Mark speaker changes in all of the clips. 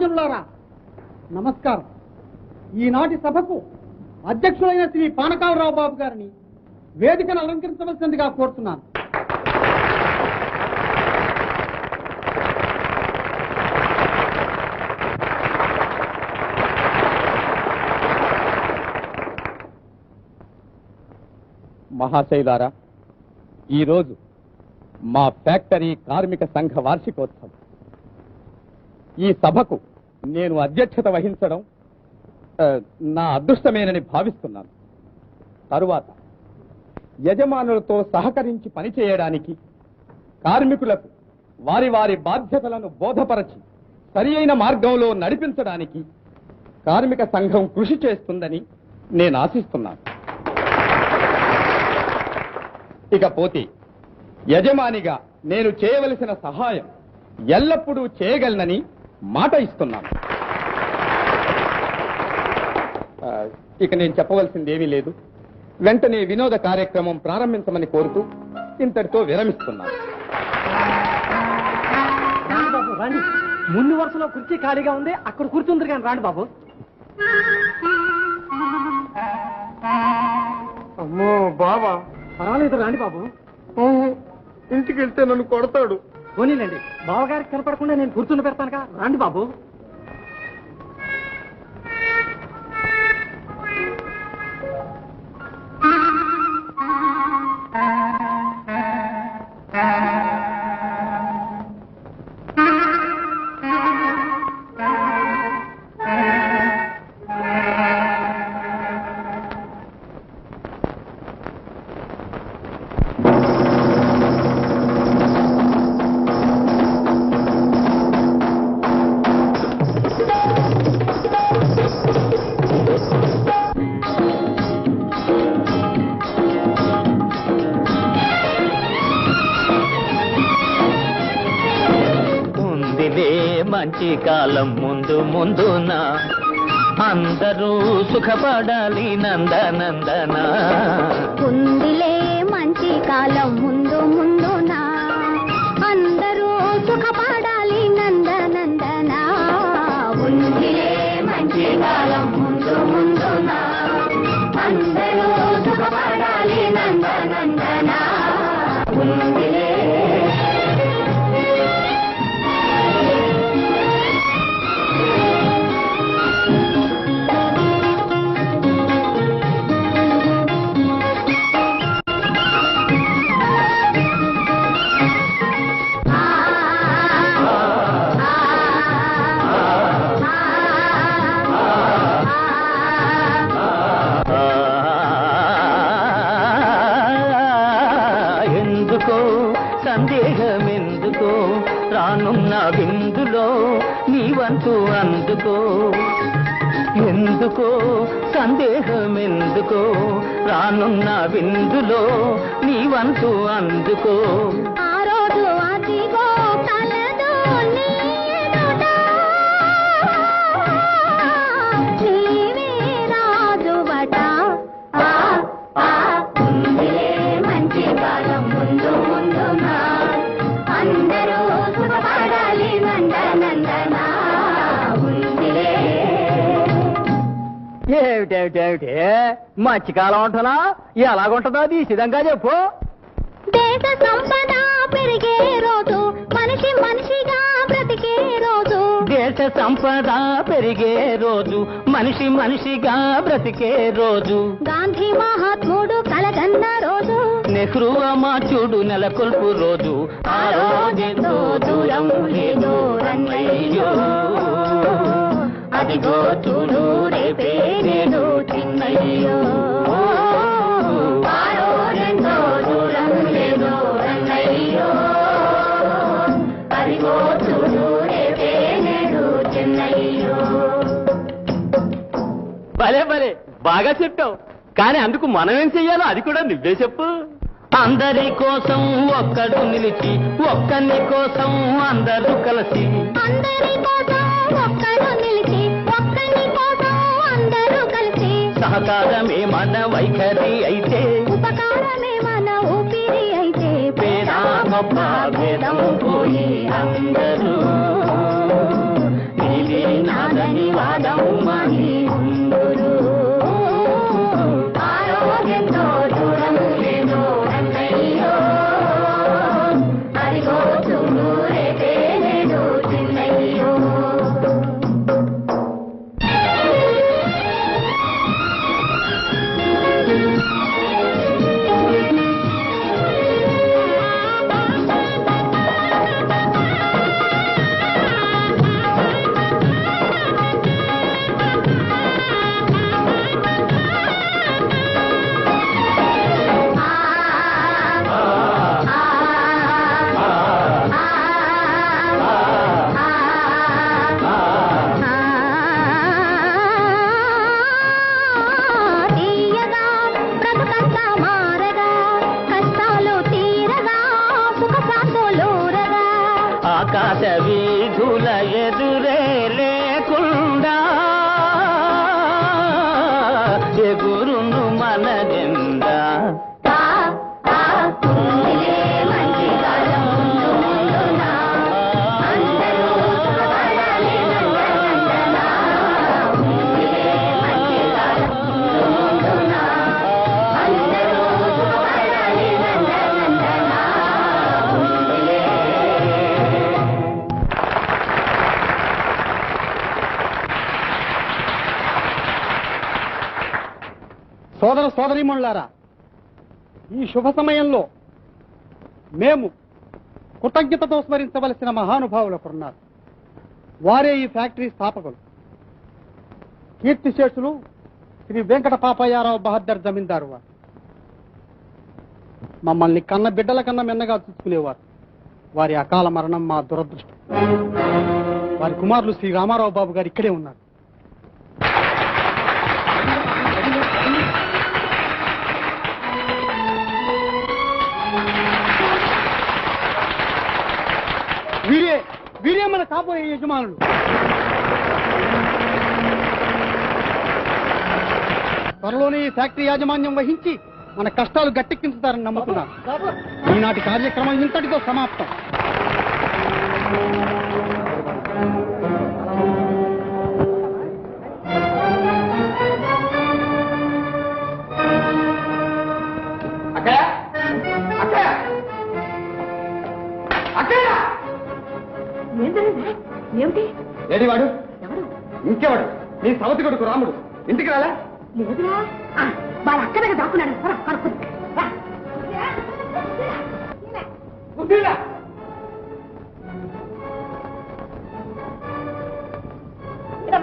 Speaker 1: మహాజనులారా నమస్కారం. ఈనాటి సభకు అధ్యక్షులైన శ్రీ పానకాలరావు బాబు గారిని వేదికను అలంకరించవలసిందిగా కోరుతున్నాను.
Speaker 2: మహాశైలారా, ఈరోజు మా ఫ్యాక్టరీ కార్మిక సంఘ వార్షికోత్సవం. ఈ సభకు నేను అధ్యక్షత వహించడం నా అదృష్టమేనని భావిస్తున్నాను. తరువాత యజమానులతో సహకరించి పనిచేయడానికి, కార్మికులకు వారి వారి బాధ్యతలను బోధపరచి సరి అయిన మార్గంలో నడిపించడానికి కార్మిక సంఘం కృషి చేస్తుందని నేను ఆశిస్తున్నాను. ఇకపోతే యజమానిగా నేను చేయవలసిన సహాయం ఎల్లప్పుడూ చేయగలనని మాట ఇస్తున్నాను. ఇక నేను చెప్పవలసింది ఏమీ లేదు. వెంటనే వినోద కార్యక్రమం ప్రారంభించమని కోరుతూ ఇంతటితో విరమిస్తున్నాను.
Speaker 1: రండి, ముందు వరుసలో కుర్చీ ఖాళీగా ఉంది, అక్కడ కూర్చుందరు కానీ రాండి బాబు.
Speaker 2: అమ్మో బాబా,
Speaker 1: పర్వాలేదు రాండి బాబు.
Speaker 2: ఇంటికి వెళ్తే నన్ను కొడతాడు.
Speaker 1: పోనీలండి, బావగారికి కనపడకుండా నేను కూర్చుని పెడతానుగా, రాండి బాబు.
Speaker 3: మంచి కాలం ముందు ముందున అందరూ సుఖపడాలి నందనందన.
Speaker 4: ఉందిలే మంచి కాలం ముందు ముందున అందరూ సుఖపడాలి నందనందన. ఉందిలే మంచి కాలం ముందు ముందున అందరూ సుఖపడాలి నందనందన. ఉందిలే సందేహమెందుకో రానున్న విందులో నీవంతు అందుకో. ఎందుకో సందేహమెందుకో రానున్న విందులో నీవంతు అందుకో. ఆ రోజు అదిగో కలదు నీ ఎదుట, నీవే రాజువట. ఉందిలే మంచి కాలం ముందు ముందున అందరూ సుఖపడాలి నందనందన. ఉందిలే.
Speaker 3: ఏమిటేమిటేమిటి మధ్యకాలం ఉంటున్నా, ఎలాగుంటుందో అది సిద్ధంగా చెప్పు.
Speaker 4: దేశ సంపద పెరిగే రోజు, మనిషి మనిషిగా బ్రతికే రోజు.
Speaker 3: దేశ సంపద పెరిగే రోజు, మనిషి మనిషిగా బ్రతికే రోజు.
Speaker 4: గాంధీ మహాత్ముడు కలగన్న రోజు,
Speaker 3: నెహ్రూ అమాచుడు నెలకొల్పు రోజు. ఆ రోజెంతో దూరం లేదు రన్నయ్యో, అదిగో చూడు రేపే నేడు చిన్నయ్యో. ఆ రోజెంతో దూరం లేదు రన్నయ్యో, అదిగో చూడు రేపే నేడు చిన్నయ్యో. భలే భలే బాగా చెప్పావు, కానీ అందుకు మనమేం చెయ్యాలో అది కూడా నువ్వే చెప్పు. అందరి కోసం ఒక్కడు నిలిచి, ఒక్కని కోసం అందరూ కలిసి. అందరి కోసం ఒక్కడు నిలిచి, ఒక్కని కోసం అందరూ కలిసి. సహకారమే మన వైఖరి అయితే, ఉపకారమే మన ఊపిరి అయితే. పేద గొప్ప భేదం పోయి అందరూ నీలి
Speaker 4: నీకే నాదని వాదము మాని ఉందురు ఆరోగ్యంతో దూరము లేదో అన్నయ్యో అదిగో చూడు రేపే లేదు చిన్నయ్యో
Speaker 3: ఆకాశ వీధుల ఎదురే లేకుండా ఎగురును మన జెండా
Speaker 1: సోదర సోదరీమణులారా, ఈ శుభ సమయంలో మేము కృతజ్ఞతతో స్మరించవలసిన మహానుభావులు ఒకరున్నారు. వారే ఈ ఫ్యాక్టరీ స్థాపకులు, కీర్తిశేషులు శ్రీ వెంకట పాపయ్యారావు బహద్దర్ జమీందారు వారు. మమ్మల్ని కన్న బిడ్డల కన్నా మిన్నగా చూసుకునేవారు. వారి అకాల మరణం మా దురదృష్టం. వారి కుమారులు శ్రీ రామారావు బాబు గారు ఇక్కడే ఉన్నారు. వీరే మన కాబోయే యజమానులు. త్వరలోనే ఈ ఫ్యాక్టరీ యాజమాన్యం వహించి మన కష్టాలు గట్టెక్కించుతారని నమ్ముతున్నాను. ఈనాటి కార్యక్రమం ఇంతటితో సమాప్తం.
Speaker 2: ఏడి వాడు? ఇంకెవాడు? నీ సవతి కొడుకు రాముడు ఇంటికి రాలే?
Speaker 4: లేదురా, వాళ్ళ అక్క దగ్గర దాక్కున్నాడు.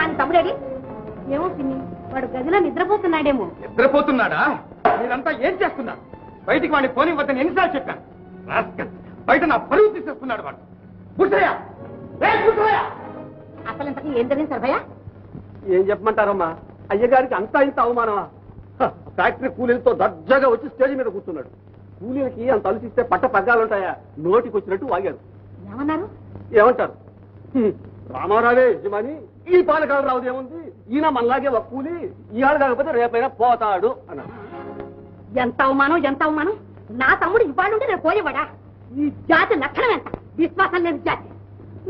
Speaker 4: మన తమ్ముడేడి? ఏమో పిన్ని, వాడు గదిలో నిద్రపోతున్నాడేమో.
Speaker 2: నిద్రపోతున్నాడా? మీరంతా ఏం చేస్తున్నారు? బయటికి వాడిని పోనీ వద్దని ఎన్నిసార్లు చెప్పాను. బయట నా పరువు తీసేస్తున్నాడు వాడు. కూర్చోయా, కూర్చోయా.
Speaker 4: అసలు ఇంతకీ ఏం జరిగింది సర్భయ్య?
Speaker 1: ఏం చెప్పమంటారమ్మా, అయ్యగారికి అంతా ఇంత అవమానమా? ఫ్యాక్టరీ కూలీలతో దర్జాగా వచ్చి స్టేజ్ మీద కూర్చున్నాడు. కూలీలకి అంత ఆలోచిస్తే పట్ట పగ్గాలుంటాయా? నోటికి వచ్చినట్టు వాగారు.
Speaker 4: ఏమన్నారు?
Speaker 1: ఏమంటారు? రామారావే యజమాని, ఈ పాలకాలు రావుది ఏముంది, ఈయన మనలాగే ఒక కూలి, ఈయాడు కాకపోతే రేపైనా పోతాడు అన్నారు.
Speaker 4: ఎంత అవమానం, ఎంత అవమానం! నా తమ్ముడు ఇవాళ ఉంటే నేను పోయేవాడా? ఈ జాతి లక్షణం ఎంత విశ్వాసం లేని జాతి.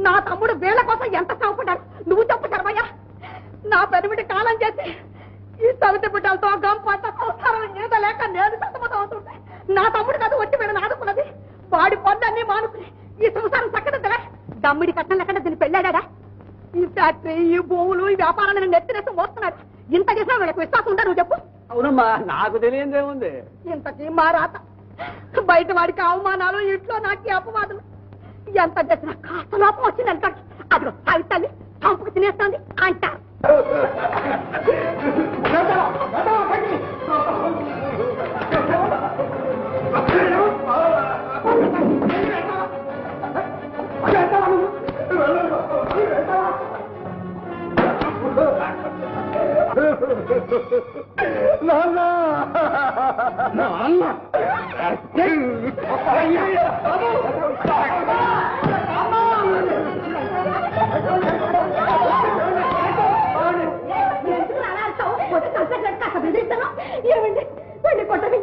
Speaker 4: నా తమ్ముడు వీళ్ల కోసం ఎంత సాగుపడ్డాడు నువ్వు చెప్పు సర్వయ్య. నా పెరిమిటి కాలం చేసి ఈ సవితి బిడ్డలతో గంపంత సంసారం ఏదో లేక నేను సతమతం అవుతుంటే నా తమ్ముడు కాదు వచ్చి వీళ్ళని ఆదుకున్నది. వాడి పొందన్నీ మానుకుని ఈ సంసారం చక్కదిద్దగా దమ్మిడి కట్టం లేకుండా దీన్ని పెళ్ళాడా? ఈ ఫ్యాక్టరీ, ఈ భూములు, ఈ వ్యాపారాలను నెత్తినేసి మోస్తున్నాడు. ఇంత చేసినా వీళ్ళకి విశ్వాసం ఉంటా? నువ్వు చెప్పు.
Speaker 1: అవునమ్మా, నాకు తెలియదేముంది.
Speaker 4: ఇంతకీ మా రాత బయట వాడికి అవమానాలు, ఇంట్లో నాకు అపవాదులు. ఎంత చేసినా కాస్త లోపం వచ్చింది అంటాడు. అదిగో సావిత్తాన్ని చంపుకు తినేస్తుంది అంటారు. ఏమండి వెళ్ళి కొట్టండి,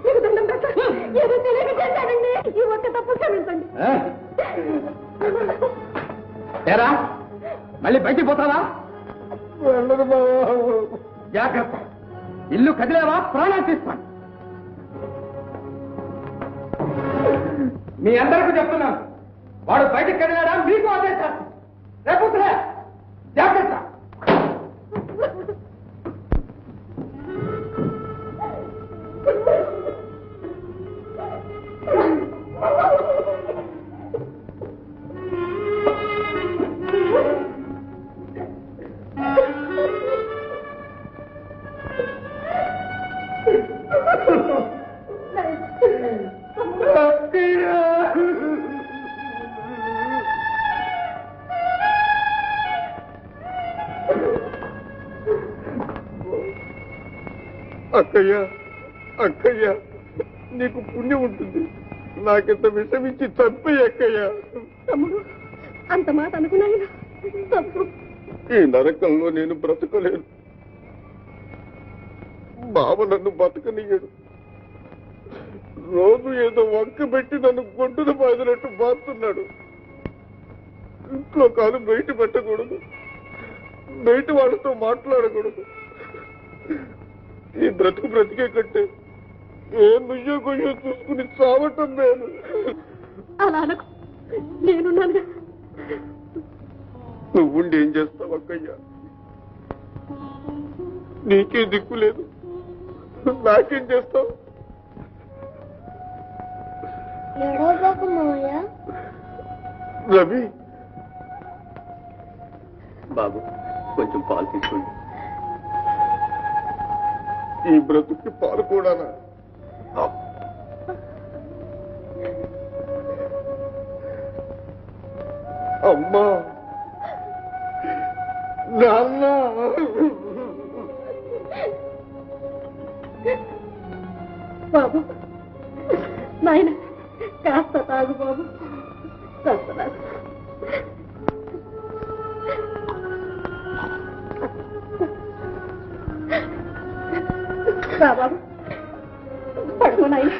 Speaker 4: మీకు దండం పెట్టండి. ఏదో తెలియక చేశాడండి. ఈ ఒక్క తప్పు క్షమించండి.
Speaker 2: మళ్ళీ బయటికి పోతావా?
Speaker 1: వెళ్ళదు బాబు.
Speaker 2: జాగ్రత్త, ఇల్లు కదిలేవా ప్రాణాలు తీస్తాను. మీ అందరికీ చెప్తున్నాను, వాడు బయటికి కదిలాడా మీకు అదే శాస్త్రం. రేపు జాగ్రత్త.
Speaker 1: అక్కయ్య అక్కయ్య, నీకు పుణ్యం ఉంటుంది. నాకింత విషమించి చంపేయి అక్కయ్య.
Speaker 4: తమ్ముడు, అంత మాట అనుకున్నాయినా తప్పు.
Speaker 1: ఈ నరకంలో నేను బ్రతకలేను. బావ నన్ను బతకనియ్యడు. రోజు ఏదో వంక పెట్టి నన్ను గొడ్డును బాదినట్టు బాస్తున్నాడు. ఇంట్లో కాదు బయట పెట్టకూడదు, బయట వాళ్ళతో మాట్లాడకూడదు. ఈ బ్రతుకు బ్రతికే కంటే ఏ నుయ్యో గొయ్యో చూసుకుని చావటం నేను.
Speaker 4: అలా అనకు, నేనున్నాను.
Speaker 1: నువ్వుండి ఏం చేస్తావు అక్కయ్య? నీకే దిక్కు లేదు, నాకేం చేస్తావు? రవి బాబు, కొంచెం పాలు తీసుకోండి. ఈ బ్రతుక్కి పాలు కూడానా? అమ్మా, నాన్న.
Speaker 4: బాబు, నాయన కాస్త తాగు బాబు, కాస్త తాగు. బాబు, పడుకో నాయన.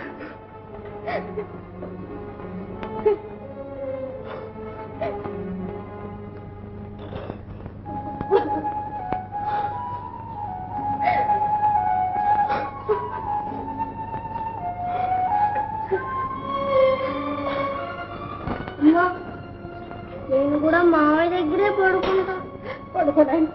Speaker 5: నేను కూడా మావయ్య దగ్గరే పడుకుంటా.
Speaker 4: పడుకో నాయన.